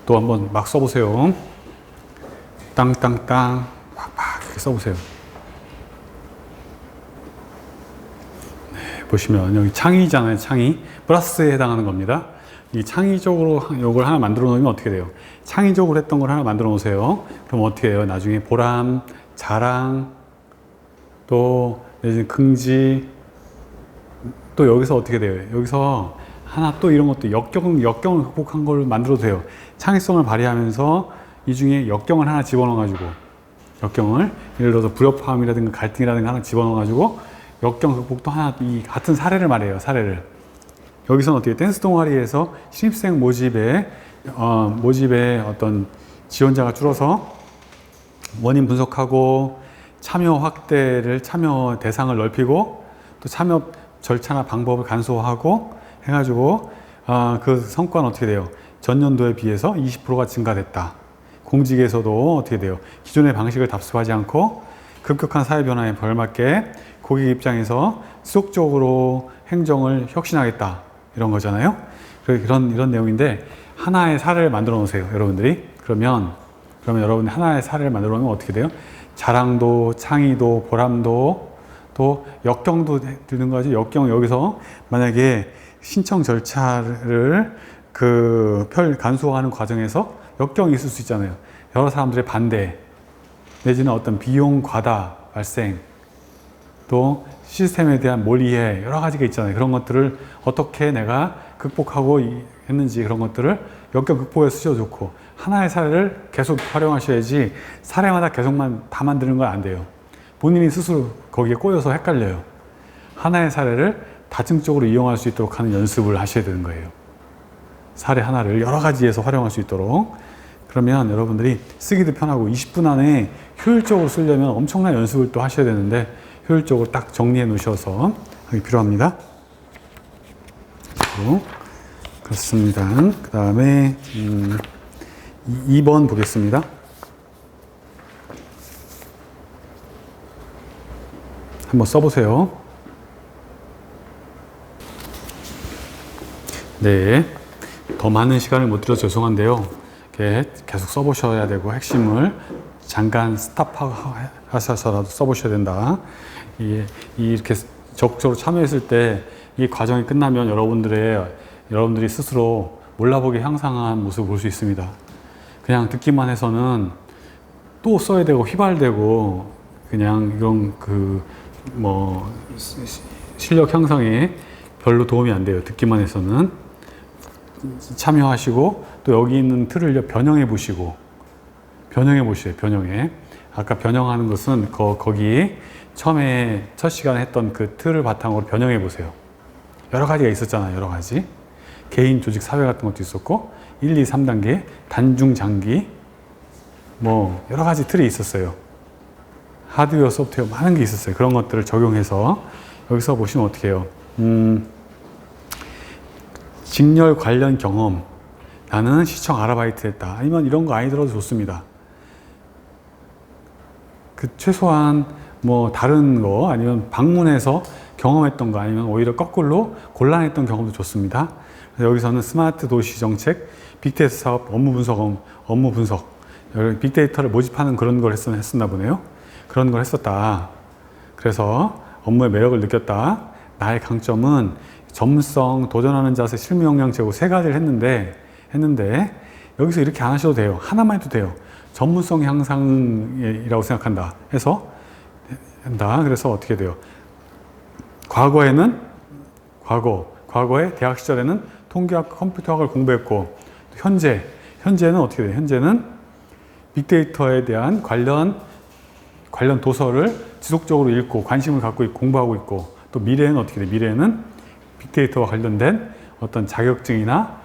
또 한번 막 써보세요. 땅땅땅 팍팍 이렇게 써보세요. 네, 보시면 여기 창의잖아요. 창의 플러스에 해당하는 겁니다. 이 창의적으로 이걸 하나 만들어 놓으면 어떻게 돼요? 창의적으로 했던 걸 하나 만들어 놓으세요. 그럼 어떻게 해요? 나중에 보람, 자랑, 또 긍지, 또 여기서 어떻게 돼요? 여기서 하나 또 이런 것도 역경을 극복한 걸 만들어도 돼요. 창의성을 발휘하면서 이 중에 역경을 하나 집어넣어가지고, 역경을, 예를 들어서 불협화음이라든가 갈등이라든가 하나 집어넣어가지고, 역경 극복도 하나, 이 같은 사례를 말해요, 사례를. 여기서는 어떻게, 댄스 동아리에서 신입생 모집에 어떤 지원자가 줄어서 원인 분석하고, 참여 대상을 넓히고, 또 참여 절차나 방법을 간소화하고 해가지고 그 성과는 어떻게 돼요? 전년도에 비해서 20%가 증가됐다. 공직에서도 어떻게 돼요? 기존의 방식을 답습하지 않고 급격한 사회 변화에 벌맞게 고객 입장에서 지속적으로 행정을 혁신하겠다. 이런 거잖아요. 이런 내용인데 하나의 사례를 만들어 놓으세요. 여러분들이. 그러면 여러분이 하나의 사례를 만들어 놓으면 어떻게 돼요? 자랑도, 창의도, 보람도, 또 역경도 드는 거지. 역경, 여기서 만약에 신청 절차를 간소화하는 과정에서 역경이 있을 수 있잖아요. 여러 사람들의 반대, 내지는 어떤 비용 과다 발생, 또 시스템에 대한 몰이해, 여러 가지가 있잖아요. 그런 것들을 어떻게 내가 극복하고 했는지, 그런 것들을 역경 극복에 쓰셔도 좋고, 하나의 사례를 계속 활용하셔야지 사례마다 계속만 다 만드는 건 안 돼요. 본인이 스스로 거기에 꼬여서 헷갈려요. 하나의 사례를 다층적으로 이용할 수 있도록 하는 연습을 하셔야 되는 거예요. 사례 하나를 여러 가지에서 활용할 수 있도록. 그러면 여러분들이 쓰기도 편하고 20분 안에 효율적으로 쓰려면 엄청난 연습을 또 하셔야 되는데 효율적으로 딱 정리해 놓으셔서 하기 필요합니다. 그렇습니다. 그 다음에 2번 보겠습니다. 한번 써보세요. 네. 더 많은 시간을 못 들여서 죄송한데요. 이렇게 계속 써보셔야 되고, 핵심을 잠깐 스탑하셔서라도 써보셔야 된다. 이렇게 적극적으로 참여했을 때 이 과정이 끝나면 여러분들이 스스로 몰라보게 향상한 모습을 볼 수 있습니다. 그냥 듣기만 해서는 또 써야 되고 휘발되고 그냥 이런 실력 향상에 별로 도움이 안 돼요. 듣기만 해서는. 참여하시고 또 여기 있는 틀을 변형해 보시고, 변형해. 아까 변형하는 것은 거기 처음에 첫 시간에 했던 그 틀을 바탕으로 변형해 보세요. 여러 가지가 있었잖아요. 여러 가지. 개인, 조직, 사회 같은 것도 있었고 1, 2, 3단계, 단중, 장기 여러 가지 틀이 있었어요. 하드웨어, 소프트웨어 많은 게 있었어요. 그런 것들을 적용해서 여기서 보시면 어떻게 해요? 직렬 관련 경험, 나는 시청 아르바이트 했다. 아니면 이런 거 아니더라도 좋습니다. 최소한 다른 거, 아니면 방문해서 경험했던 거, 아니면 오히려 거꾸로 곤란했던 경험도 좋습니다. 그래서 여기서는 스마트 도시 정책, 빅데이터 사업, 업무 분석, 빅데이터를 모집하는 그런 걸 했었나 보네요. 그런 걸 했었다. 그래서 업무의 매력을 느꼈다. 나의 강점은 전문성, 도전하는 자세, 실무 역량 제고 3가지를 했는데 여기서 이렇게 안 하셔도 돼요. 하나만 해도 돼요. 전문성 향상이라고 생각한다 해서 한다. 그래서 어떻게 돼요? 과거에 대학 시절에는 통계학, 컴퓨터학을 공부했고, 현재는 어떻게 돼요? 현재는 빅데이터에 대한 관련 도서를 지속적으로 읽고 관심을 갖고 있고 공부하고 있고, 또 미래에는 어떻게 돼요? 미래에는 빅데이터와 관련된 어떤 자격증이나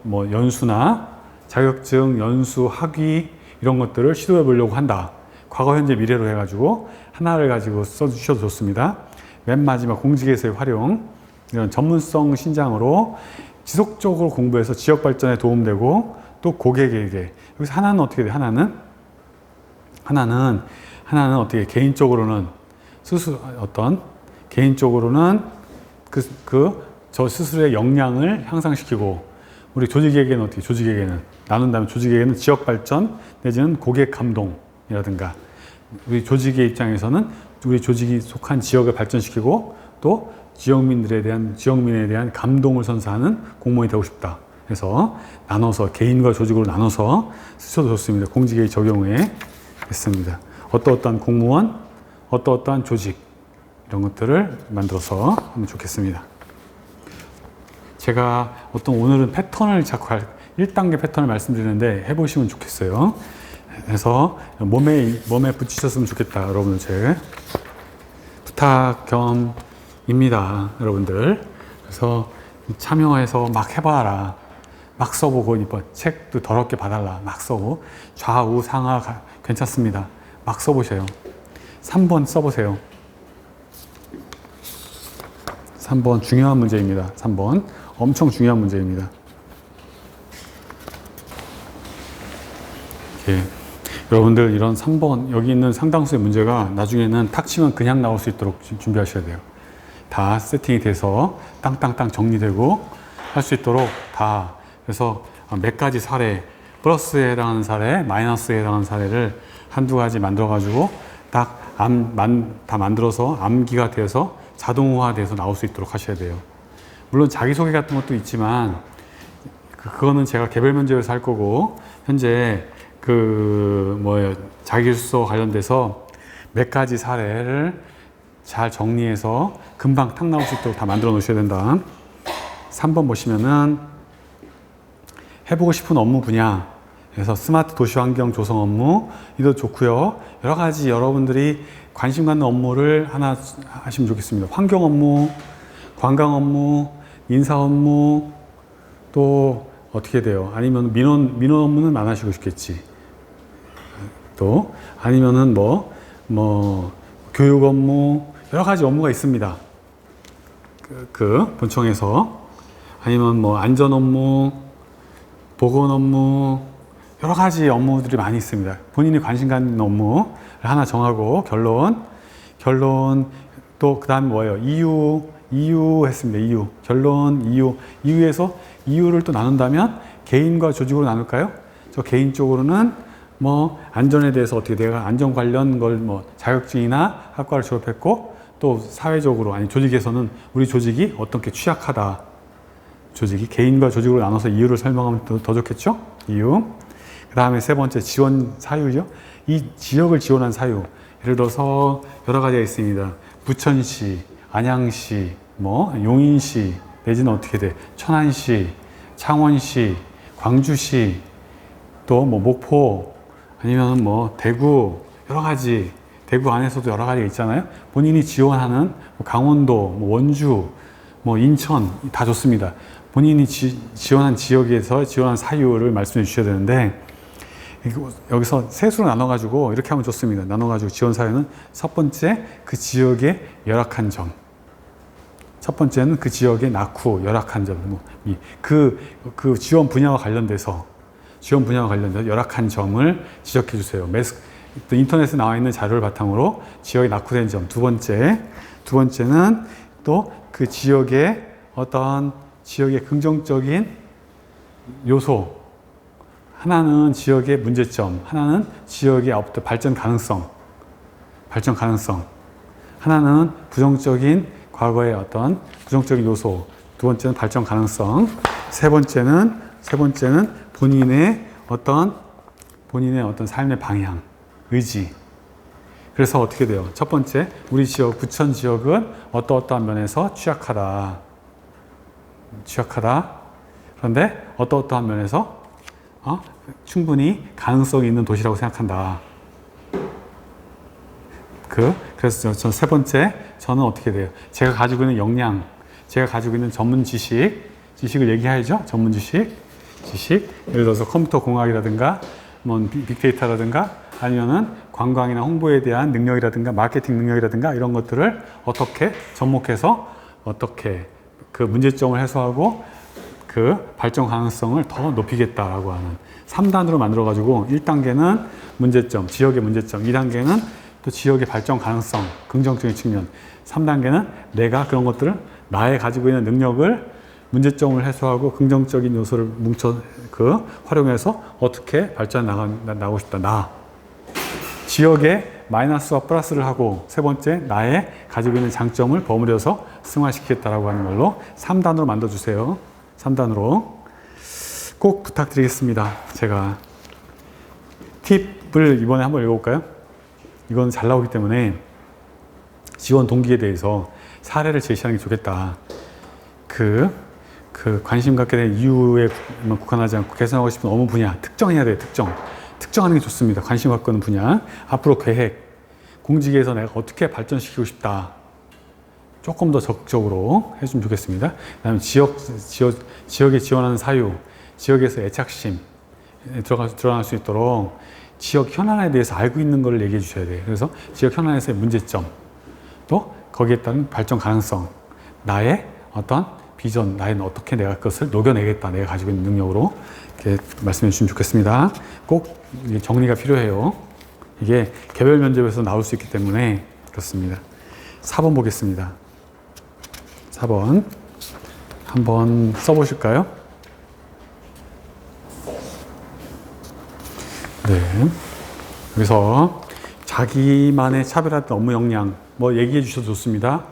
연수나 자격증, 연수, 학위 이런 것들을 시도해 보려고 한다. 과거, 현재, 미래로 해가지고 하나를 가지고 써주셔도 좋습니다. 맨 마지막 공직에서의 활용, 이런 전문성 신장으로 지속적으로 공부해서 지역 발전에 도움되고 또 고객에게, 여기서 하나는 어떻게 돼요? 하나는 어떻게 개인적으로는 저 스스로의 역량을 향상시키고 우리 조직에게는 어떻게, 조직에게는 나눈다면 조직에게는 지역 발전 내지는 고객 감동이라든가, 우리 조직의 입장에서는 우리 조직이 속한 지역을 발전시키고 또 지역민에 대한 감동을 선사하는 공무원이 되고 싶다. 그래서 나눠서 개인과 조직으로 나눠서 쓰셔도 좋습니다. 공직에 적용해 있습니다. 어떠한 공무원, 어떠한 조직, 이런 것들을 만들어서 하면 좋겠습니다. 제가 오늘은 패턴을 자꾸 1단계 패턴을 말씀드리는데 해보시면 좋겠어요. 그래서 몸에 붙이셨으면 좋겠다. 여러분들 제 부탁 겸입니다. 여러분들. 그래서 참여해서 막 해봐라. 막 써보고, 이번 책도 더럽게 봐달라. 막 써보고. 좌우 상하 괜찮습니다. 막 써보세요. 3번 써보세요. 3번 중요한 문제입니다. 3번 엄청 중요한 문제입니다. 예. 여러분들 이런 3번 여기 있는 상당수의 문제가 나중에는 탁 치면 그냥 나올 수 있도록 준비하셔야 돼요. 다 세팅이 돼서 땅땅땅 정리되고 할 수 있도록 다. 그래서 몇 가지 사례, 플러스에 해당하는 사례, 마이너스에 해당하는 사례를 한두 가지 만들어 가지고 딱 다 만들어서 암기가 돼서 자동화돼서 나올 수 있도록 하셔야 돼요. 물론 자기소개 같은 것도 있지만 그거는 제가 개별 면접에서 할 거고, 현재 자기수소 관련돼서 몇 가지 사례를 잘 정리해서 금방 탁 나올 수 있도록 다 만들어 놓으셔야 된다. 3번 보시면은 해보고 싶은 업무 분야, 그래서 스마트 도시 환경 조성 업무, 이도 좋고요. 여러 가지 여러분들이 관심 갖는 업무를 하나 하시면 좋겠습니다. 환경 업무, 관광 업무, 인사 업무, 또 어떻게 돼요? 아니면 민원 업무는 안 하시고 싶겠지. 또 아니면은 교육 업무, 여러 가지 업무가 있습니다. 본청에서. 아니면 안전 업무, 보건 업무, 여러 가지 업무들이 많이 있습니다. 본인이 관심 갖는 업무를 하나 정하고 결론 또 그 다음에 뭐예요? 이유 했습니다. 결론, 이유에서 이유를 또 나눈다면 개인과 조직으로 나눌까요? 저 개인 쪽으로는 안전에 대해서 어떻게 내가 안전 관련 걸 자격증이나 학과를 졸업했고, 또 사회적으로 아니 조직에서는 우리 조직이 어떻게 취약하다. 조직이 개인과 조직으로 나눠서 이유를 설명하면 더 좋겠죠? 이유. 그 다음에 세 번째 지원 사유죠. 이 지역을 지원한 사유. 예를 들어서 여러 가지가 있습니다. 부천시, 안양시, 용인시, 내지는 어떻게 돼? 천안시, 창원시, 광주시, 또 목포, 아니면 대구, 여러 가지, 대구 안에서도 여러 가지가 있잖아요. 본인이 지원하는 강원도, 원주, 인천, 다 좋습니다. 본인이 지원한 지역에서 지원한 사유를 말씀해 주셔야 되는데, 여기서 세수로 나눠가지고 이렇게 하면 좋습니다. 나눠가지고 지원 사유는 첫 번째, 그 지역의 열악한 점. 첫 번째는 그 지역의 낙후, 열악한 점. 그 지원 분야와 관련돼서 열악한 점을 지적해 주세요. 또 인터넷에 나와 있는 자료를 바탕으로 지역이 낙후된 점. 두 번째는 또 그 지역의 지역의 긍정적인 요소. 하나는 지역의 문제점, 하나는 지역의 발전 가능성. 하나는 부정적인 과거의 부정적인 요소. 두 번째는 발전 가능성. 세 번째는 본인의 삶의 방향, 의지. 그래서 어떻게 돼요? 첫 번째, 우리 지역, 부천 지역은 어떠한 면에서 취약하다. 그런데 어떠한 면에서 충분히 가능성이 있는 도시라고 생각한다. 그래서 전 세 번째, 저는 어떻게 돼요? 제가 가지고 있는 역량, 제가 가지고 있는 전문 지식을 얘기하죠. 전문 지식. 예를 들어서 컴퓨터 공학이라든가, 빅데이터라든가, 아니면은 관광이나 홍보에 대한 능력이라든가, 마케팅 능력이라든가, 이런 것들을 어떻게 접목해서 어떻게 그 문제점을 해소하고 그 발전 가능성을 더 높이겠다라고 하는 3단으로 만들어가지고 1단계는 문제점, 지역의 문제점, 2단계는 또 지역의 발전 가능성, 긍정적인 측면, 3단계는 내가 그런 것들을 나의 가지고 있는 능력을 문제점을 해소하고 긍정적인 요소를 활용해서 어떻게 발전 나가고 싶다. 나. 지역에 마이너스와 플러스를 하고, 세 번째, 나의 가지고 있는 장점을 버무려서 승화시키겠다라고 하는 걸로 3단으로 만들어주세요. 3단으로. 꼭 부탁드리겠습니다. 제가 팁을 이번에 한번 읽어볼까요? 이건 잘 나오기 때문에 지원 동기에 대해서 사례를 제시하는 게 좋겠다. 관심 갖게 된 이유에 국한하지 않고 개선하고 싶은 업무 분야, 특정해야 돼요. 특정하는 게 좋습니다. 관심 갖고 있는 분야. 앞으로 계획, 공직에서 내가 어떻게 발전시키고 싶다. 조금 더 적극적으로 해주면 좋겠습니다. 그 다음에 지역에 지원하는 사유, 지역에서 애착심 드러날 수 있도록 지역 현안에 대해서 알고 있는 것을 얘기해 주셔야 돼요. 그래서 지역 현안에서의 문제점, 또 거기에 따른 발전 가능성, 나의 어떤 비전, 나는 어떻게 내가 그것을 녹여내겠다. 내가 가지고 있는 능력으로 이렇게 말씀해 주시면 좋겠습니다. 꼭 정리가 필요해요. 이게 개별 면접에서 나올 수 있기 때문에 그렇습니다. 4번 보겠습니다. 4번 한번 써보실까요? 네. 여기서 자기만의 차별화된 업무 역량 얘기해 주셔도 좋습니다.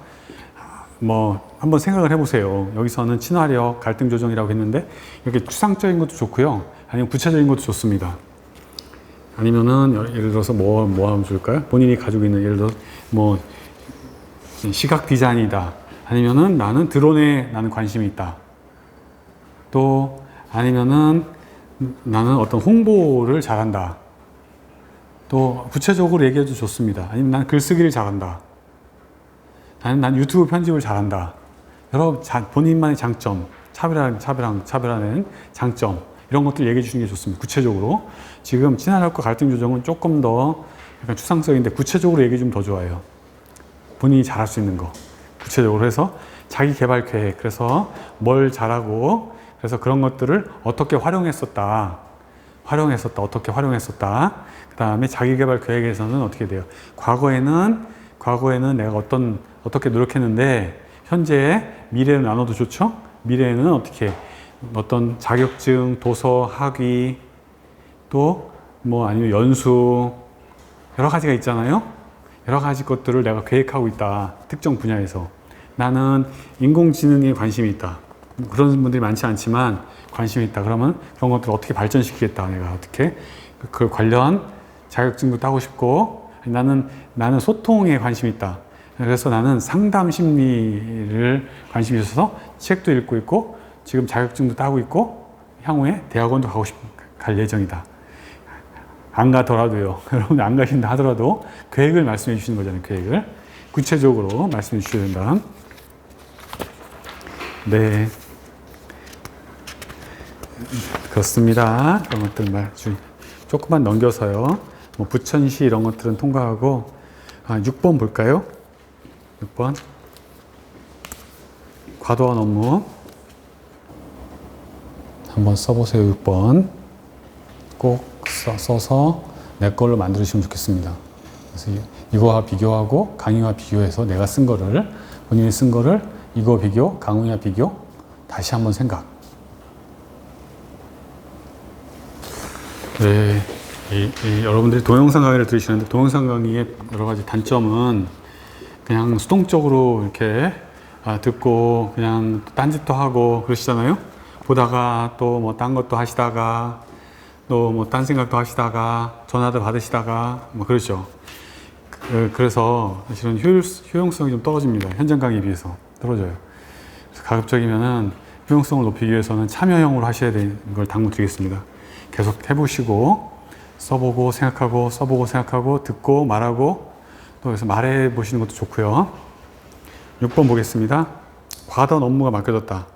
한번 생각을 해보세요. 여기서는 친화력, 갈등 조정이라고 했는데 이렇게 추상적인 것도 좋고요. 아니면 구체적인 것도 좋습니다. 아니면은 예를 들어서 뭐 하면 좋을까요? 본인이 가지고 있는 예를 들어서 시각 디자인이다. 아니면은 나는 드론에 나는 관심이 있다. 또 아니면은 나는 어떤 홍보를 잘한다. 또 구체적으로 얘기해도 좋습니다. 아니면 난 글쓰기를 잘한다. 난 유튜브 편집을 잘한다. 여러 본인만의 장점, 차별화된 장점 이런 것들 얘기해 주시는 게 좋습니다. 구체적으로. 지금 친화력과 갈등 조정은 조금 더 약간 추상적인데 구체적으로 얘기해 주면 더 좋아요. 본인이 잘할 수 있는 거. 구체적으로 해서 자기 개발 계획. 그래서 뭘 잘하고 그래서 그런 것들을 어떻게 활용했었다. 어떻게 활용했었다. 그 다음에 자기 개발 계획에서는 어떻게 돼요? 과거에는 내가 어떻게 노력했는데 현재 미래를 나눠도 좋죠? 미래에는 어떤 자격증, 도서, 학위, 또 아니면 연수 여러 가지가 있잖아요. 여러 가지 것들을 내가 계획하고 있다. 특정 분야에서. 나는 인공지능에 관심이 있다. 그런 분들이 많지 않지만 관심이 있다. 그러면 그런 것들을 어떻게 발전시키겠다. 내가 어떻게 그 관련 자격증도 따고 싶고 나는 소통에 관심이 있다. 그래서 나는 상담 심리를 관심이 있어서 책도 읽고 있고 지금 자격증도 따고 있고 향후에 대학원도 갈 예정이다. 안 가더라도요. 여러분 안 가신다 하더라도 계획을 말씀해 주시는 거잖아요. 계획을 구체적으로 말씀해 주셔야 된다. 네, 그렇습니다. 그런 것들 조금만 넘겨서요. 부천시 이런 것들은 통과하고 6번 볼까요? 6번 과도한 업무 한번 써보세요. 6번 꼭 써서 내 걸로 만들어주시면 좋겠습니다. 그래서 이거와 비교하고 강의와 비교해서 내가 쓴 거를 본인이 쓴 거를 이거 비교, 강의와 비교 다시 한번 생각. 네, 여러분들이 동영상 강의를 들으시는데 동영상 강의의 여러 가지 단점은 그냥 수동적으로 이렇게 듣고 그냥 딴짓도 하고 그러시잖아요. 보다가 또 딴 것도 하시다가 또 딴 생각도 하시다가 전화도 받으시다가 그러죠. 그래서 사실은 효용성이 좀 떨어집니다. 현장 강의에 비해서 떨어져요. 그래서 가급적이면은 효용성을 높이기 위해서는 참여형으로 하셔야 되는 걸 당부드리겠습니다. 계속 해보시고 써보고 생각하고 듣고 말하고 또 그래서 말해 보시는 것도 좋고요. 6번 보겠습니다. 과도한 업무가 맡겨졌다.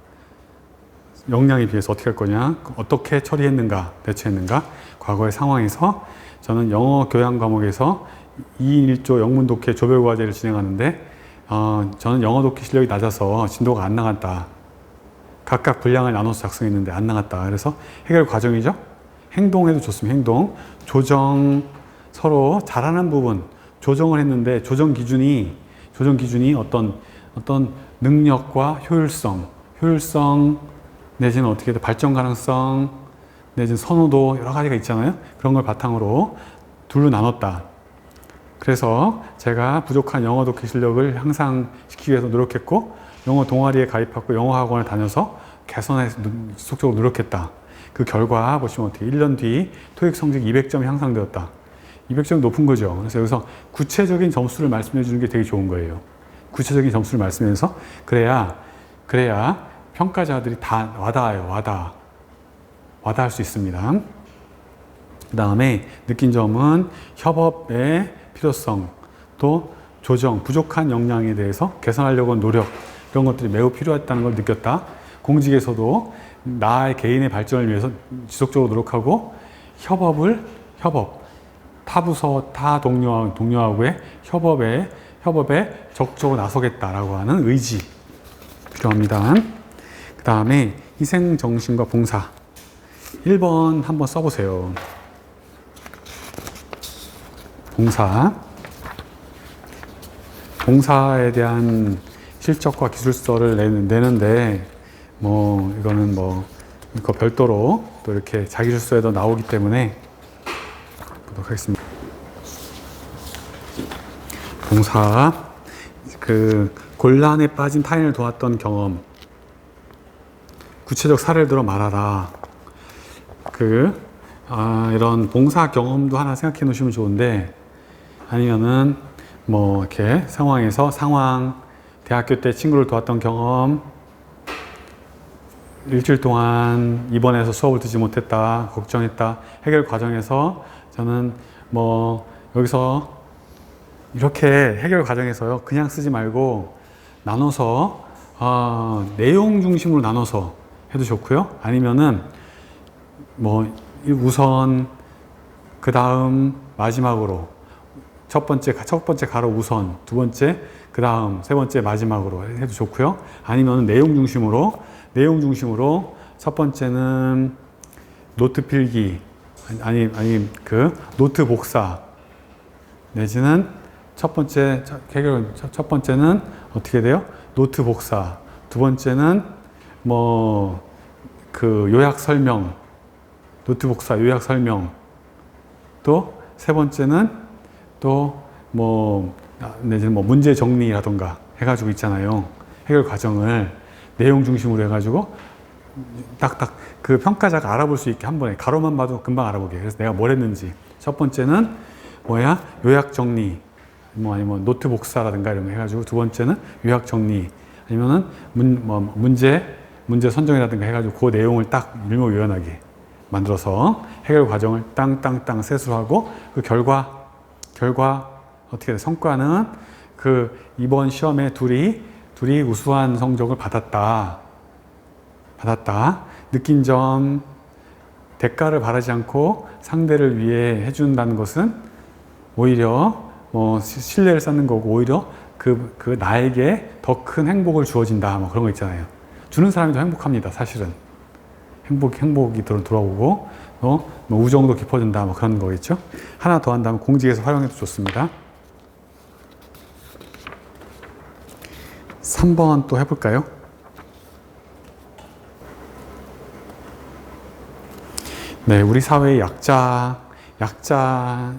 역량에 비해서 어떻게 할 거냐, 어떻게 처리했는가, 대처했는가. 과거의 상황에서 저는 영어 교양 과목에서 2인 1조 영문 독해 조별 과제를 진행하는데 저는 영어 독해 실력이 낮아서 진도가 안 나갔다. 각각 분량을 나눠서 작성했는데 안 나갔다. 그래서 해결 과정이죠. 행동해도 좋습니다. 행동. 조정, 서로 잘하는 부분 조정을 했는데 조정 기준이 어떤 능력과 효율성, 효율성, 내지는 어떻게 돼? 발전 가능성, 내지는 선호도 여러 가지가 있잖아요. 그런 걸 바탕으로 둘로 나눴다. 그래서 제가 부족한 영어 독해 실력을 향상시키기 위해서 노력했고, 영어 동아리에 가입하고 영어 학원을 다녀서 개선해서 지속적으로 노력했다. 그 결과 보시면 어떻게 1년 뒤 토익 성적 200점이 향상되었다. 200점이 높은 거죠. 그래서 여기서 구체적인 점수를 말씀해 주는 게 되게 좋은 거예요. 구체적인 점수를 말씀해서 그래야 평가자들이 다 와닿을 수 있습니다. 그 다음에 느낀 점은 협업의 필요성, 또 조정, 부족한 역량에 대해서 개선하려고 하는 노력, 이런 것들이 매우 필요했다는 걸 느꼈다. 공직에서도 나의 개인의 발전을 위해서 지속적으로 노력하고 타 부서, 타 동료하고의 협업에 적극적으로 나서겠다라고 하는 의지 필요합니다. 그 다음에 희생정신과 봉사. 1번 한번 써보세요. 봉사에 대한 실적과 기술서를 내는데, 이거는 이거 별도로 또 이렇게 자기술서에도 나오기 때문에 보도록 하겠습니다. 봉사, 곤란에 빠진 타인을 도왔던 경험, 구체적 사례를 들어 말하라. 이런 봉사 경험도 하나 생각해 놓으시면 좋은데, 아니면은 이렇게 대학교 때 친구를 도왔던 경험, 일주일 동안 입원해서 수업을 듣지 못했다, 걱정했다, 해결 과정에서 저는 여기서 이렇게 해결 과정에서요, 그냥 쓰지 말고 나눠서 내용 중심으로 나눠서 해도 좋고요. 아니면은 우선, 그 다음 마지막으로 첫 번째 가로 우선, 두 번째 그 다음, 세 번째 마지막으로 해도 좋고요. 아니면 내용 중심으로 첫 번째는 노트 필기, 노트 복사, 내지는 첫 번째는 어떻게 돼요? 노트 복사. 두 번째는 요약 설명, 노트 복사, 요약 설명. 또 세 번째는 내지는 문제 정리라던가 해가지고 있잖아요. 해결 과정을 내용 중심으로 해가지고 딱딱 그 평가자가 알아볼 수 있게 한 번에 가로만 봐도 금방 알아보게. 그래서 내가 뭘 했는지. 첫 번째는 요약 정리, 아니면 노트 복사라든가 이런 거 해가지고, 두 번째는 요약 정리, 아니면은 문제 선정이라든가 해가지고 그 내용을 딱 일목요연하게 만들어서 해결 과정을 땅땅땅 세수하고, 그 결과 어떻게 돼? 성과는 이번 시험에 둘이 우수한 성적을 받았다. 느낀 점, 대가를 바라지 않고 상대를 위해 해준다는 것은 오히려 신뢰를 쌓는 거고, 오히려 나에게 더 큰 행복을 주어진다. 그런 거 있잖아요. 주는 사람이 더 행복합니다. 사실은 행복이 돌아오고 우정도 깊어진다. 그런 거겠죠. 하나 더 한다면 공직에서 활용해도 좋습니다. 3번 또 해볼까요? 네, 우리 사회에 약자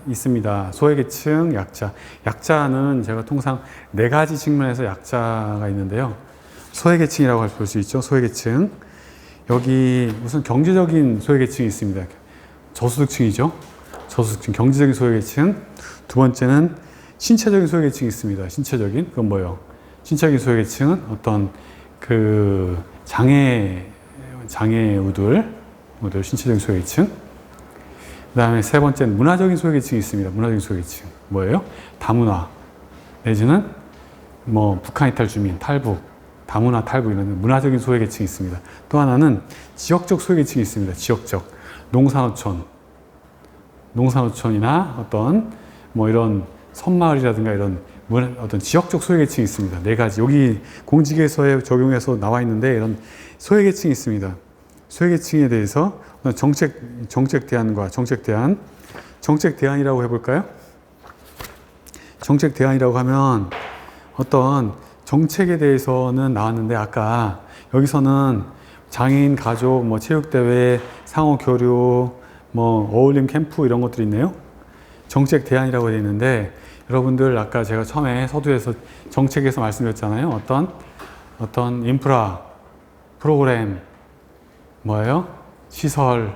있습니다. 소외계층, 약자. 약자는 제가 통상 4가지 측면에서 약자가 있는데요. 소외계층이라고 볼 수 있죠. 소외계층. 여기 우선 경제적인 소외계층이 있습니다. 저소득층이죠. 저소득층, 경제적인 소외계층. 두 번째는 신체적인 소외계층이 있습니다. 신체적인, 그건 뭐예요? 신체적인 소외계층은 어떤 장애우들, 신체적인 소외계층. 그 다음에 세 번째는 문화적인 소외계층이 있습니다. 문화적인 소외계층. 뭐예요? 다문화, 내지는 북한 이탈 주민, 탈북, 다문화, 탈북, 이런 문화적인 소외계층이 있습니다. 또 하나는 지역적 소외계층이 있습니다. 지역적. 농산어촌이나 어떤 이런 섬마을이라든가 이런 어떤 지역적 소외계층이 있습니다. 4가지. 여기 공직에서 적용해서 나와 있는데, 이런 소외계층이 있습니다. 소외계층에 대해서 정책 대안이라고 해볼까요? 정책 대안이라고 하면 어떤 정책에 대해서는 나왔는데, 아까 여기서는 장애인 가족, 뭐 체육대회, 상호 교류, 뭐 어울림 캠프 이런 것들이 있네요. 정책 대안이라고 되어 있는데 여러분들 아까 제가 처음에 서두에서 정책에서 말씀드렸잖아요. 어떤 인프라, 프로그램, 뭐예요? 시설,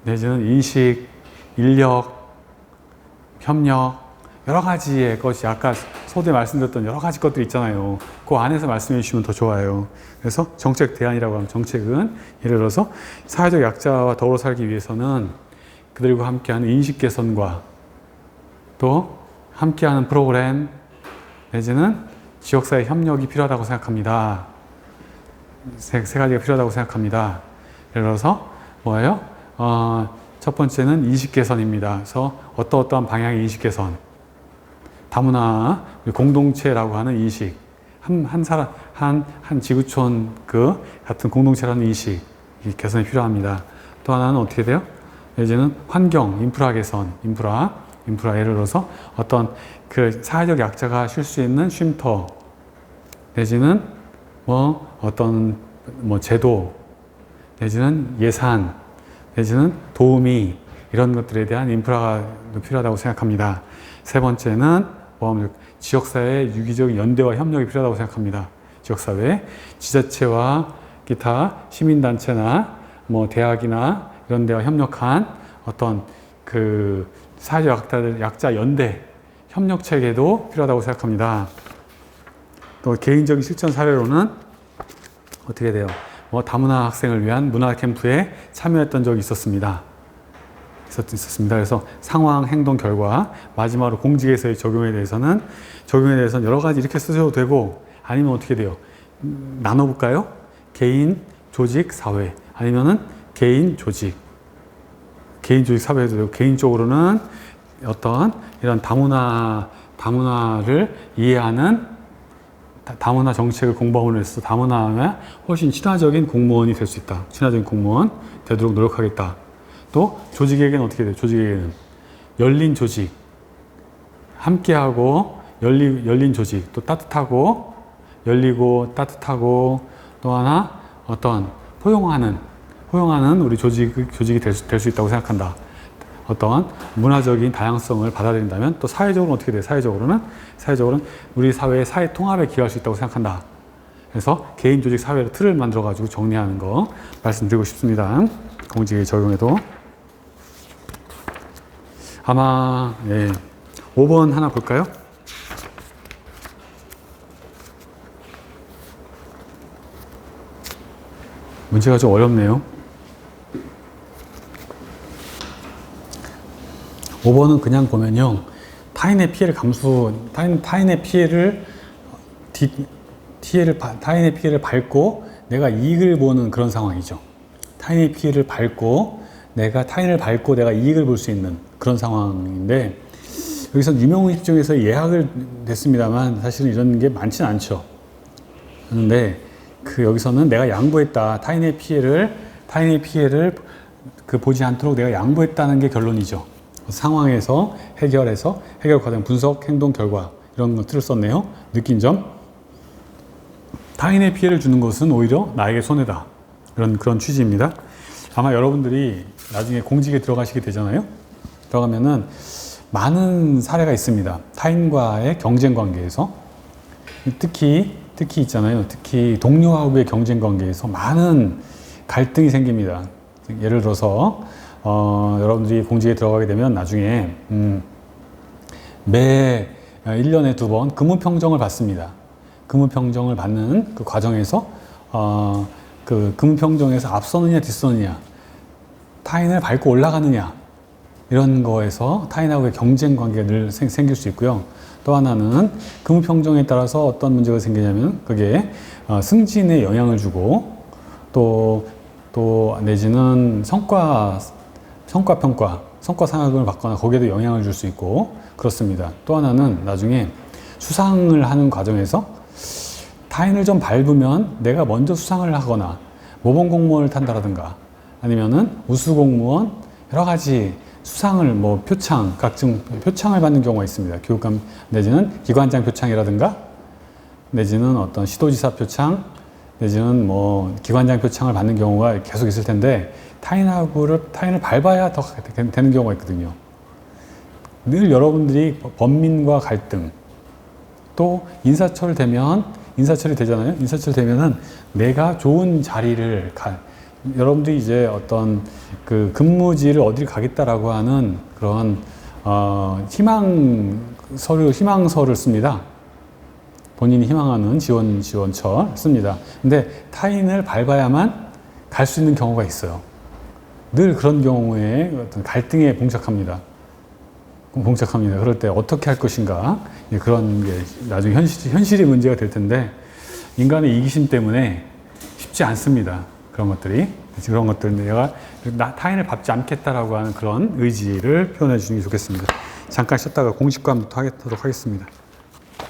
내지는 인식, 인력, 협력, 여러 가지의 것이 아까 서두에 말씀드렸던 여러 가지 것들이 있잖아요. 그 안에서 말씀해 주시면 더 좋아요. 그래서 정책 대안이라고 하면 정책은 예를 들어서 사회적 약자와 더불어 살기 위해서는 그들과 함께하는 인식 개선과 또 함께하는 프로그램 내지는 지역사회 협력이 필요하다고 생각합니다. 세 가지가 필요하다고 생각합니다. 예를 들어서 뭐예요? 첫 번째는 인식 개선입니다. 그래서 어떠한 방향의 인식 개선. 다문화 공동체라고 하는 인식. 한 지구촌 그 같은 공동체라는 인식 개선이 필요합니다. 또 하나는 어떻게 돼요? 내지는 환경, 인프라 개선, 인프라 예를 들어서 어떤 그 사회적 약자가 쉴 수 있는 쉼터 내지는 어떤 제도 내지는 예산 내지는 도우미 이런 것들에 대한 인프라가 필요하다고 생각합니다. 세 번째는 지역사회 유기적 연대와 협력이 필요하다고 생각합니다. 지역사회, 지자체와 기타 시민단체나 대학이나 이런 데와 협력한 어떤 그 사회적 약자 연대, 협력 체계도 필요하다고 생각합니다. 또 개인적인 실천 사례로는 어떻게 돼요? 다문화 학생을 위한 문화 캠프에 참여했던 적이 있었습니다. 그래서 상황, 행동, 결과, 마지막으로 공직에서의 적용에 대해서는 여러 가지 이렇게 쓰셔도 되고 아니면 어떻게 돼요? 나눠볼까요? 개인, 조직, 사회 아니면은 개인, 조직, 사회도 되고 개인적으로는 어떤 이런 다문화를 이해하는 다문화 정책을 공부함으로 해서 다문화와 훨씬 친화적인 공무원이 될 수 있다. 친화적인 공무원 되도록 노력하겠다. 또 조직에게는 어떻게 돼요? 조직에게는 열린 조직, 함께하고 열린 조직, 또 따뜻하고 열리고 따뜻하고 또 하나 어떤 포용하는 우리 조직이 될 수 있다고 생각한다. 어떤 문화적인 다양성을 받아들인다면 또 사회적으로는 어떻게 돼요? 사회적으로는 우리 사회의 사회 통합에 기여할 수 있다고 생각한다. 그래서 개인, 조직, 사회의 틀을 만들어 가지고 정리하는 거 말씀드리고 싶습니다. 공직에 적용해도 아마 5번 하나 볼까요? 문제가 좀 어렵네요. 5번은 그냥 보면요. 타인의 피해를 밟고 내가 이익을 보는 그런 상황이죠. 타인의 피해를 밟고 내가 이익을 볼 수 있는 그런 상황인데 여기서 유명의식 중에서 예학을 냈습니다만 사실은 이런 게 많지는 않죠. 그런데 여기서는 내가 양보했다. 타인의 피해를 보지 않도록 내가 양보했다는 게 결론이죠. 상황에서 해결 과정, 분석, 행동, 결과 이런 것들을 썼네요. 느낀 점. 타인의 피해를 주는 것은 오히려 나에게 손해다. 그런 취지입니다. 아마 여러분들이 나중에 공직에 들어가시게 되잖아요. 들어가면은 많은 사례가 있습니다. 타인과의 경쟁 관계에서 특히 있잖아요. 특히 동료하고의 경쟁 관계에서 많은 갈등이 생깁니다. 예를 들어서 여러분들이 공직에 들어가게 되면 나중에 매 1년에 2번 근무평정을 받습니다. 근무평정을 받는 그 과정에서 그 근무평정에서 앞서느냐 뒤서느냐 타인을 밟고 올라가느냐 이런 거에서 타인하고의 경쟁 관계가 늘 생길 수 있고요. 또 하나는 근무평정에 따라서 어떤 문제가 생기냐면 그게 승진에 영향을 주고 또 내지는 성과 상각을 받거나 거기에도 영향을 줄 수 있고 그렇습니다. 또 하나는 나중에 수상을 하는 과정에서 타인을 좀 밟으면 내가 먼저 수상을 하거나 모범 공무원을 탄다라든가 아니면은 우수 공무원 여러 가지 수상을 각종 표창을 받는 경우가 있습니다. 교육감 내지는 기관장 표창이라든가 내지는 어떤 시도지사 표창 내지는 뭐 기관장 표창을 받는 경우가 계속 있을 텐데 타인을 밟아야 더 되는 경우가 있거든요. 늘 여러분들이 범민과 갈등, 또 인사철이 되잖아요. 인사철 되면은 내가 좋은 자리를 여러분들이 이제 어떤 그 근무지를 어디를 가겠다라고 하는 그런 희망서를 씁니다. 본인이 희망하는 지원처를 씁니다. 근데 타인을 밟아야만 갈 수 있는 경우가 있어요. 늘 그런 경우에 어떤 갈등에 봉착합니다. 그럴 때 어떻게 할 것인가? 그런 게 나중에 현실의 문제가 될 텐데, 인간의 이기심 때문에 쉽지 않습니다. 그런 것들 내가 타인을 밟지 않겠다라고 하는 그런 의지를 표현해 주시는 게 좋겠습니다. 잠깐 쉬었다가 공식과부터 하도록 하겠습니다.